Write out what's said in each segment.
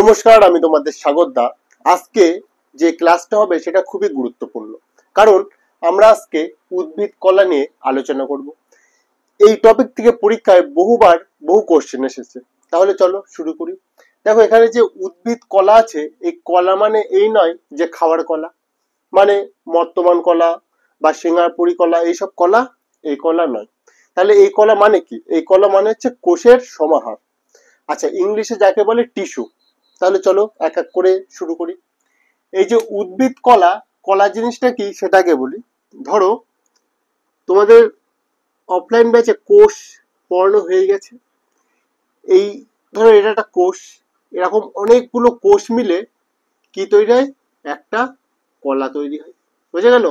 নমস্কার, আমি তোমাদের স্বাগত দা। আজকে যে ক্লাসটা হবে সেটা খুবই গুরুত্বপূর্ণ, কারণ আমরা আজকে উদ্ভিদ কলা নিয়ে আলোচনা করব। এই টপিক থেকে পরীক্ষায় বহুবার বহু কোশ্চেন এসেছে। তাহলে চলো শুরু করি। দেখো, এখানে যে উদ্ভিদ কলা আছে, এই কলা মানে এই নয় যে খাওয়ার কলা, মানে মর্তমান কলা বা সিঙ্গাপুরি কলা, এইসব কলা, এই কলা নয়। তাহলে এই কলা মানে কি? এই কলা মানে হচ্ছে কোষের সমাহার। আচ্ছা, ইংলিশে যাকে বলে টিস্যু। তাহলে চলো এক এক করে শুরু করি। এই যে উদ্ভিদ কলা, কলা জিনিসটা কি সেটাকে বলি। ধরো তোমাদের অফলাইন ব্যাচে কোষ পড়ানো হয়ে গেছে। এই ধরো এটা একটা কোষ, এরকম অনেকগুলো কোষ মিলে কি তৈরি হয়? একটা কলা তৈরি হয়। বুঝে গেল?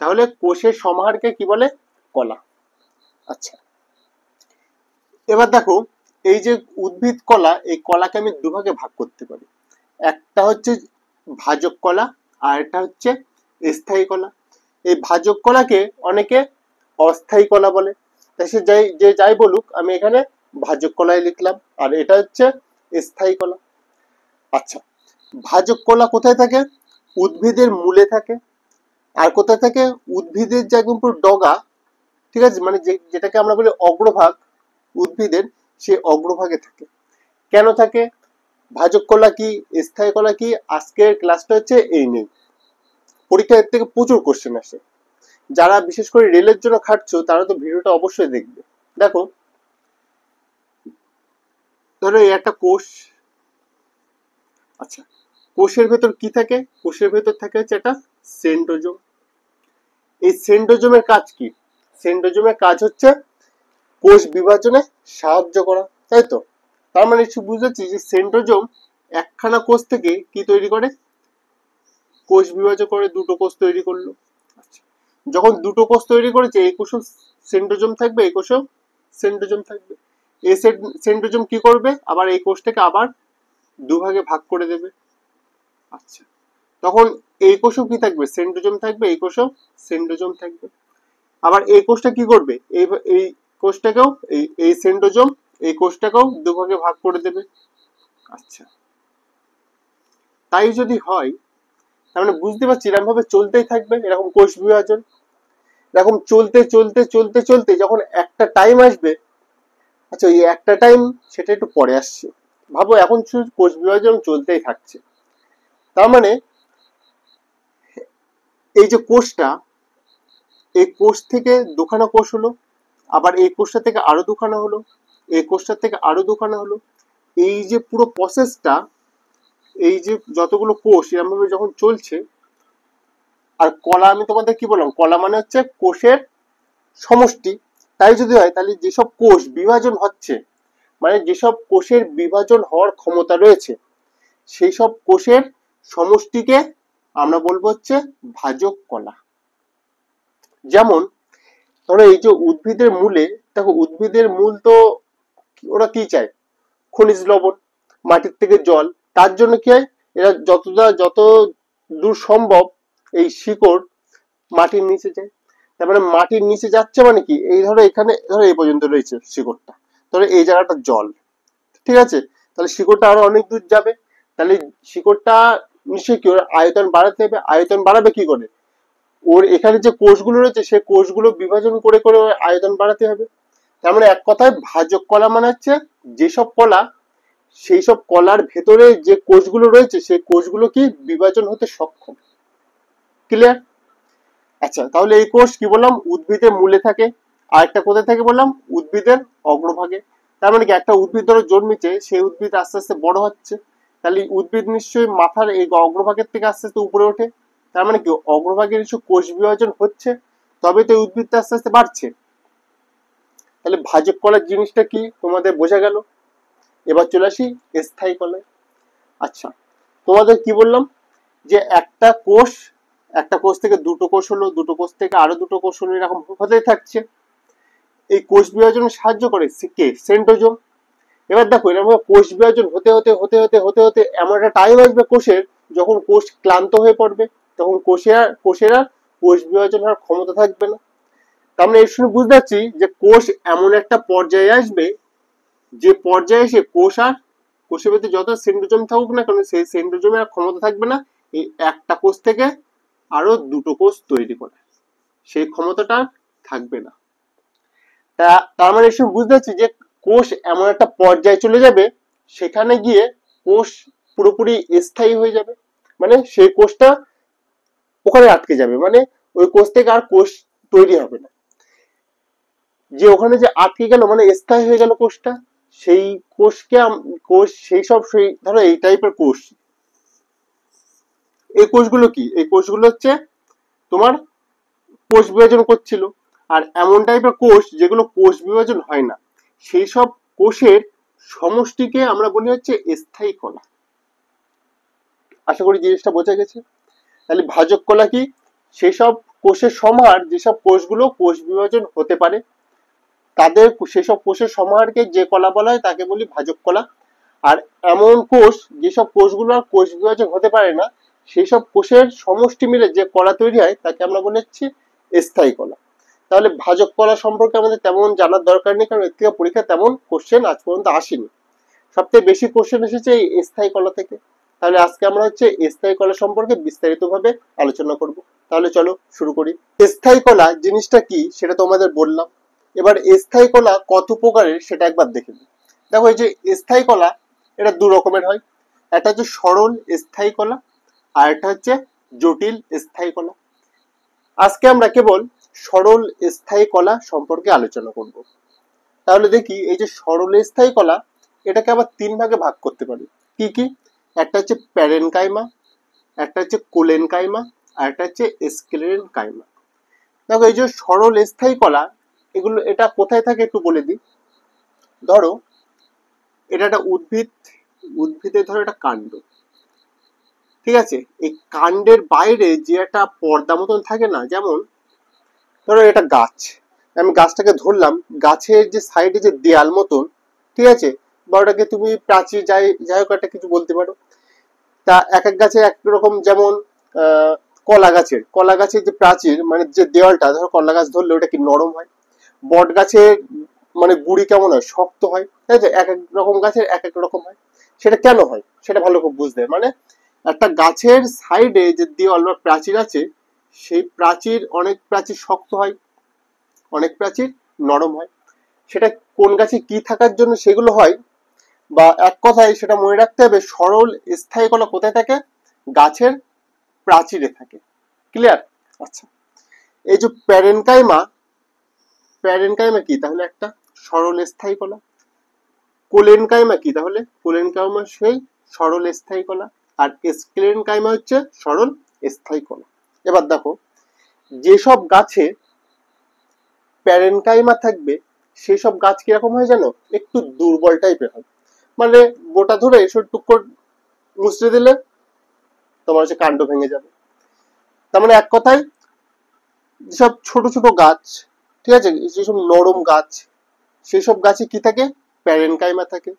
তাহলে কোষের সমাহারকে কি বলে? কলা। আচ্ছা, এবার দেখো, এই যে উদ্ভিদ কলা, এই কলাকে আমি দুভাগে ভাগ করতে পারি। একটা হচ্ছে ভাজক কলা আর একটা হচ্ছে স্থায়ী কলা। এই ভাজক কলাকে অনেকে অস্থায়ী কলা বলে। তাই সে যাই বলুক, আমি এখানে ভাজক কলাই লিখলাম, আর এটা হচ্ছে স্থায়ী কলা। আচ্ছা, ভাজক কলা কোথায় থাকে? উদ্ভিদের মূলে থাকে। আর কোথায় থাকে? উদ্ভিদের যে একদম পুরো ডগা, ঠিক আছে, মানে যেটাকে আমরা বলি অগ্রভাগ উদ্ভিদের, সেই অগ্রভাগে থাকে। কেন থাকে? ভাজক কলা কি, স্থায়ী কলা কি, আজকের ক্লাসটা হচ্ছে এই নিয়ে। পরীক্ষা এর থেকে প্রচুর কোশ্চেন আসে। যারা বিশেষ করে রেলের জন্য খাটছো তারা তো ভিডিওটা অবশ্যই দেখবে। দেখো, ধরো এই একটা কোষ। আচ্ছা, কোষের ভেতর কি থাকে? কোষের ভেতর থাকে হচ্ছে একটা সেন্ট্রোজোম। এই সেন্ট্রোজোমের কাজ কি? সেন্ট্রোজোমের কাজ হচ্ছে কোষ বিভাজনে সাহায্য করা, তাই তো? তার মানে বুঝেছি যে সেন্ট্রোজোম একখানা কোষ থেকে কি তৈরি করে? কোষ বিভাজন করে দুটো কোষ তৈরি করলো। আচ্ছা, যখন দুটো কোষ তৈরি করেছে, এই কোষও সেন্ট্রোজোম থাকবে, এই কোষও সেন্ট্রোজোম থাকবে। এই সেন্ট্রোজোম কি করবে? আবার এই কোষটাকে আবার দুভাগে ভাগ করে দেবে। আচ্ছা, তখন এই কোষও কি থাকবে? সেন্ট্রোজোম থাকবে, এই কোষও সেন্ট্রোজোম থাকবে। আবার এই কোষটা কি করবে? এই কোষটাকেও, এই সেন্ট্রোজোম এই কোষটাকেও দুভাগে ভাগ করে দেবে। আচ্ছা, তাই যদি হয়, তার মানে বুঝতে পারছি এরকম ভাবে চলতেই থাকবে, এরকম কোষ বিভাজন। এরকম চলতে চলতে চলতে চলতে যখন একটা টাইম আসবে, আচ্ছা ওই একটা টাইম সেটা একটু পরে আসছে, ভাবো এখন শুধু কোষ বিভাজন চলতেই থাকছে। তার মানে এই যে কোষটা, এই কোষ থেকে দুখানা কোষ হলো, আবার এই কোষটা থেকে আরো দুখানা হলো, এই কোষটা থেকে আরো দুখানা হলো। এই যে পুরো প্রসেসটা, এই যে যতগুলো কোষ এরকম ভাবে যখন চলছে, আর কলা আমি তোমাদের কি বললাম, কলা মানে হচ্ছে কোষের সমষ্টি। তাই যদি হয়, তাহলে যেসব কোষ বিভাজন হচ্ছে, মানে যেসব কোষের বিভাজন হওয়ার ক্ষমতা রয়েছে, সেই সব কোষের সমষ্টিকে আমরা বলবো হচ্ছে ভাজক কলা। যেমন ধরো এই যে উদ্ভিদের মূলে, দেখো উদ্ভিদের মূল তো ওরা কি চায়? খনিজ লবণ, মাটির থেকে জল। তার জন্য কি হয়, এরা যত দূর সম্ভব এই শিকড় মাটির নিচে যায়। তারপরে মাটির নিচে যাচ্ছে মানে কি, এই ধরো এখানে ধরো এই পর্যন্ত রয়েছে শিকড়টা, ধরো এই জায়গাটা জল, ঠিক আছে, তাহলে শিকড়টা আরো অনেক দূর যাবে। তাহলে শিকড়টা নিশ্চয়ই কি, ওর আয়তন বাড়াতে হবে। আয়তন বাড়াবে কি করে? ওর এখানে যে কোষগুলো রয়েছে সেই কোষগুলো বিভাজন করে করে আয়তন বাড়াতে হবে। তার মানে এক কথায় ভাজক কলা মানে হচ্ছে যেসব কলা, সেই সব কলার ভেতরে যে কোষগুলো রয়েছে সেই কোষগুলো কি বিভাজন হতে সক্ষম। ক্লিয়ার? আচ্ছা, তাহলে এই কোষ কি বললাম? উদ্ভিদের মূলে থাকে। আর একটা কোথায় থাকে বললাম? উদ্ভিদের অগ্রভাগে। তার মানে কি, একটা উদ্ভিদ ধরো জন্মেছে, সেই উদ্ভিদ আস্তে আস্তে বড় হচ্ছে, তাহলে উদ্ভিদ নিশ্চয়ই মাথার এই অগ্রভাগের থেকে আস্তে আস্তে উপরে ওঠে। তার মানে কি, অগ্রভাগে নিশ্চয়ই কোষ বিভাজন হচ্ছে, তবে তো উদ্ভিদটা আস্তে আস্তে বাড়ছে। তাহলে ভাজক কলার জিনিসটা কি তোমাদের বোঝা গেল। এবার চলে আসি স্থায়ী কলায়। আচ্ছা, তোমাদের কি বললাম যে একটা কোষ থেকে দুটো কোষ হলো, দুটো কোষ থেকে আরো দুটো কোষ হলো, এরকম হতেই থাকছে। এই কোষ বিভাজনে সাহায্য করে কে? সেন্ট্রোজোম। এবার দেখো, এরকম কোষ বিভাজন হতে হতে হতে হতে হতে হতে এমন একটা টাইম আসবে কোষের, যখন কোষ ক্লান্ত হয়ে পড়বে, তখন কোষের আর কোষ বিভাজন হওয়ার ক্ষমতা থাকবে না। তার মানে এই শুনে বুঝতে পারছি যে কোষ এমন একটা পর্যায়ে আসবে, যে পর্যায়ে এসে কোষ আর কোষের ভিতরে যত সেন্ট্রোজোম থাকুক না কেন, সেই সেন্ট্রোজোমের ক্ষমতা থাকবে না এই একটা কোষ থেকে আরো দুটো কোষ তৈরি করে, সেই ক্ষমতাটা থাকবে না। তার মানে এসব বুঝতে পারছি যে কোষ এমন একটা পর্যায়ে চলে যাবে, সেখানে গিয়ে কোষ পুরোপুরি স্থায়ী হয়ে যাবে, মানে সেই কোষটা ওখানে আটকে যাবে, মানে ওই কোষ থেকে আর কোষ তৈরি হবে না। যে ওখানে যে আটকে গেল মানে স্থায়ী হয়ে গেল কোষটা, সেই কোষকে কোষ সেই সব সেই ধরো এই টাইপের কোষ, এই কোষগুলো কি, এই কোষগুলো হচ্ছে তোমার কোষ বিভাজন করছিল। আর এমন টাইপের কোষ যেগুলো কোষ বিভাজন হয় না, সেই সব কোষের সমষ্টিকে আমরা বলি হচ্ছে স্থায়ী কলা। আশা করি জিনিসটা বোঝা গেছে। তাহলে ভাজক কলা কি, সেসব কোষের সমাহার, যেসব কোষগুলো কোষ বিভাজন হতে পারে, তাদের সেসব কোষের সমাহারকে যে কলা বলা হয় তাকে বলি ভাজক কলা। আর এমন কোষ যেসব কোষগুলো আর কোষ বিভাজন হতে পারে না, সেই সব কোষের সমষ্টি মিলে যে কলা তৈরি হয় তাকে আমরা বলে হচ্ছে স্থায়ী কলা। তাহলে ভাজক কলা সম্পর্কে আমাদের তেমন জানার দরকার নেই, কারণ এর থেকে পরীক্ষা তেমন কোশ্চেন আজ পর্যন্ত আসেনি। সবথেকে বেশি কোশ্চেন এসেছে এই স্থায়ী কলা থেকে। তাহলে আজকে আমরা হচ্ছে স্থায়ী কলা সম্পর্কে বিস্তারিতভাবে আলোচনা করব। তাহলে চলো শুরু করি। স্থায়ী কলা জিনিসটা কি সেটা তোমাদের বললাম। এবার স্থায়ী কলা কত প্রকারের সেটা একবার দেখে নিই। দেখো এই যে স্থায়ী কলা, এটা দু রকমের হয়। একটা হচ্ছে সরল স্থায়ী কলা, আর একটা হচ্ছে জটিল স্থায়ী কলা। আজকে আমরা কেবল সরল স্থায়ী কলা সম্পর্কে আলোচনা করব। তাহলে দেখি এই যে সরল স্থায়ী কলা, এটাকে আবার তিন ভাগে ভাগ করতে পারি। কি কি? একটা হচ্ছে প্যারেনকাইমা, একটা হচ্ছে কোলেনকাইমা, আর একটা হচ্ছে স্ক্লেরেনকাইমা। দেখো এই যে সরল স্থায়ী কলা, এগুলো এটা কোথায় থাকে একটু বলে দিই। ধরো এটা একটা উদ্ভিদ, উদ্ভিদের ধরো একটা কাণ্ড, ঠিক আছে? এই কাণ্ডের বাইরে যে একটা পর্দা মতন থাকে না, যেমন ধরো এটা গাছ, আমি গাছটাকে ধরলাম, গাছের যে সাইডে যে দেয়াল মতন, ঠিক আছে, বা ওটাকে তুমি প্রাচীর যাই যাই হোক একটা কিছু বলতে পারো। তা এক এক গাছে এক রকম, যেমন কলা গাছের যে প্রাচীর মানে যে দেওয়ালটা, ধরো কলা গাছ ধরলে ওটা কি নরম হয়, বট গাছের মানে গুড়ি কেমন হয়, শক্ত হয়, তাই আছে? এক এক রকম গাছের এক এক রকম হয়। সেটা কেন হয় সেটা ভালো করে বুঝতে হবে। মানে একটা গাছের সাইডে যে দেওয়াল বা প্রাচীর আছে, সেই প্রাচীর, অনেক প্রাচীর শক্ত হয়, অনেক প্রাচীর নরম হয়। সেটা কোন গাছে কি থাকার জন্য সেগুলো হয়, বা এক কথায় সেটা মনে রাখতে হবে, সরল স্থায়ী কলা কোথায় থাকে? গাছের প্রাচীরে থাকে। ক্লিয়ার? আচ্ছা, এই যে প্যারেনকাইমা, প্যারেনকাইমা কি? তাহলে একটা সরল স্থায়ী কলা। কোলেনকাইমা কি? তাহলে কোলেনকাইমা সেই সরল স্থায়ী কলা। আর স্ক্লেরেনকাইমা হচ্ছে সরল স্থায়ী কলা। এবার দেখো, যেসব গাছে প্যারেনকাইমা থাকবে সেসব গাছ কিরকম হয় জানো? একটু দুর্বল টাইপের হয়। মানে গোটা ধরে এসব টুকর মুচড়ে দিলে তোমার হচ্ছে কাণ্ড ভেঙে যাবে। তার মানে এক কথায় যেসব ছোট ছোট গাছ, ঠিক আছে, যেসব নরম গাছ, সেসব গাছে কি থাকে? প্যারেনকাইমা থাকে।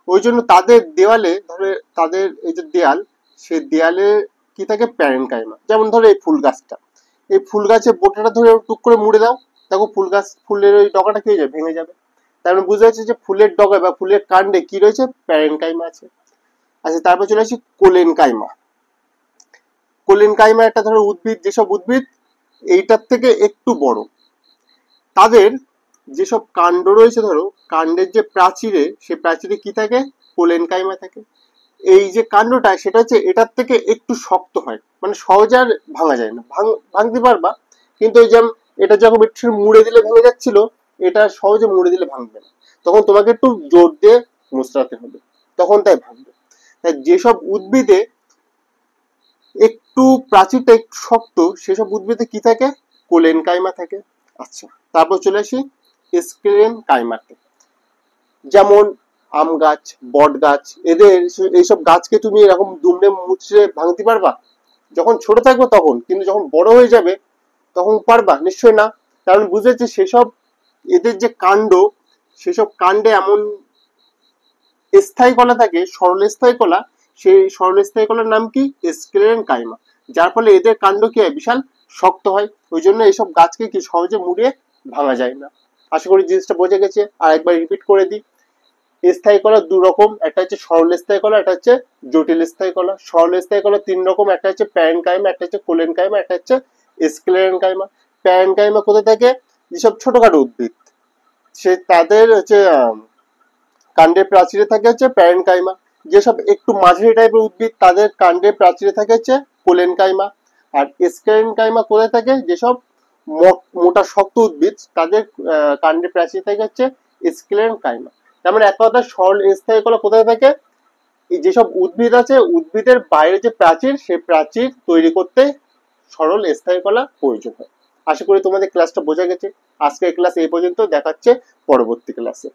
ওই জন্য তাদের দেওয়ালে, ধরে তাদের এই যে দেয়াল, সেই দেয়ালে কি থাকে? প্যারেনকাইমা। যেমন ধরো এই ফুল গাছটা, এই ফুল গাছের বোটাটা ধরে টুক করে মুড়ে দাও, দেখো ফুল গাছ, ফুলের ওই ডগাটা কি হয়ে যাবে? ভেঙে যাবে। তার মানে বুঝতে পারছি যে ফুলের ডগায় বা ফুলের কাণ্ডে কি রয়েছে? প্যারেনকাইমা আছে। আচ্ছা, তারপর চলে আসি কোলেনকাইমা। কোলেনকাইমা একটা ধরো উদ্ভিদ, যেসব উদ্ভিদ এইটার থেকে একটু বড়, তাদের যেসব কাণ্ড রয়েছে, ধরো কাণ্ডের যে প্রাচীরে, সে প্রাচীরে কি থাকে? কোলেনকাইমা থাকে। এই যে কাণ্ডটা, সেটা হচ্ছে এটার থেকে একটু শক্ত হয়, মানে সহজে আর ভাঙা যায় না। ভাঙতে পারবা, কিন্তু ওই যেমন এটা যখন একটু মুড়ে দিলে ভেঙে যাচ্ছিল, এটা সহজে মুড়ে দিলে ভাঙবে না, তখন তোমাকে একটু জোর দিয়ে মুচড়াতে হবে, তখন তাই ভাঙবে। তাই যেসব উদ্ভিদে একটু প্রাচীরটা একটু শক্ত, সেসব উদ্ভিদে কি থাকে? কোলেনকাইমা থাকে। আচ্ছা, তারপর চলে আসি স্ক্লেরেনকাইমাতে। যেমন আম গাছ, বট গাছ, এদের এইসব গাছকে তুমি এরকম দুমড়ে মুচড়ে ভাঙতে পারবা যখন ছোট থাকবে তখন, কিন্তু যখন বড় হয়ে যাবে তখন পারবা? নিশ্চয় না। কারণ বুঝেছি সেসব, এদের যে কাণ্ড, সেসব কাণ্ডে এমন স্থায়ী কলা থাকে, সরল স্থায়ী কলা, সেই সরল স্থায়ী কলার নাম কি? স্ক্লেরেনকাইমা। যার ফলে এদের কাণ্ড কি হয়? বিশাল শক্ত হয়। ওই জন্য এইসব গাছকে কি সহজে মুড়িয়ে ভাঙা যায় না। আশা করি জিনিসটা বোঝা গেছে। আর একবার রিপিট করে দিই, স্থায়ী কলা দু রকম, একটা হচ্ছে সরল স্থায়ী কলা, একটা হচ্ছে জটিল স্থায়ী কলা। সরল স্থায়ী কলা তিন রকম, একটা হচ্ছে প্যারেনকাইমা, একটা হচ্ছে কোলেনকাইমা, একটা হচ্ছে স্ক্লেরেনকাইমা। প্যারেনকাইমা কোথায় থাকে? যেসব ছোটখাটো উদ্ভিদ সে তাদের হচ্ছে কাণ্ডের প্রাচীরে থাকে হচ্ছে প্যারেনকাইমা। যেসব একটু মাঝারি টাইপের উদ্ভিদ তাদের কাণ্ডের প্রাচীরে থাকে হচ্ছে কোলেনকাইমা। আর স্ক্লেরেনকাইমা কোথায় থাকে? যেসব মোটা শক্ত উদ্ভিদ তাদের কাণ্ডের প্রাচীরে থাকে হচ্ছে স্ক্লেরেনকাইমা। তার মানে এক কথা সরল স্থায়ী কলা কোথায় থাকে? এই যেসব উদ্ভিদ আছে উদ্ভিদের বাইরে যে প্রাচীর সেই প্রাচীর তৈরি করতে সরল স্থায়ী কলা প্রয়োজন হয়। আশা করি তোমাদের ক্লাসটা বোঝা গেছে। আজকের ক্লাস এই পর্যন্ত, দেখাচ্ছে পরবর্তী ক্লাসে।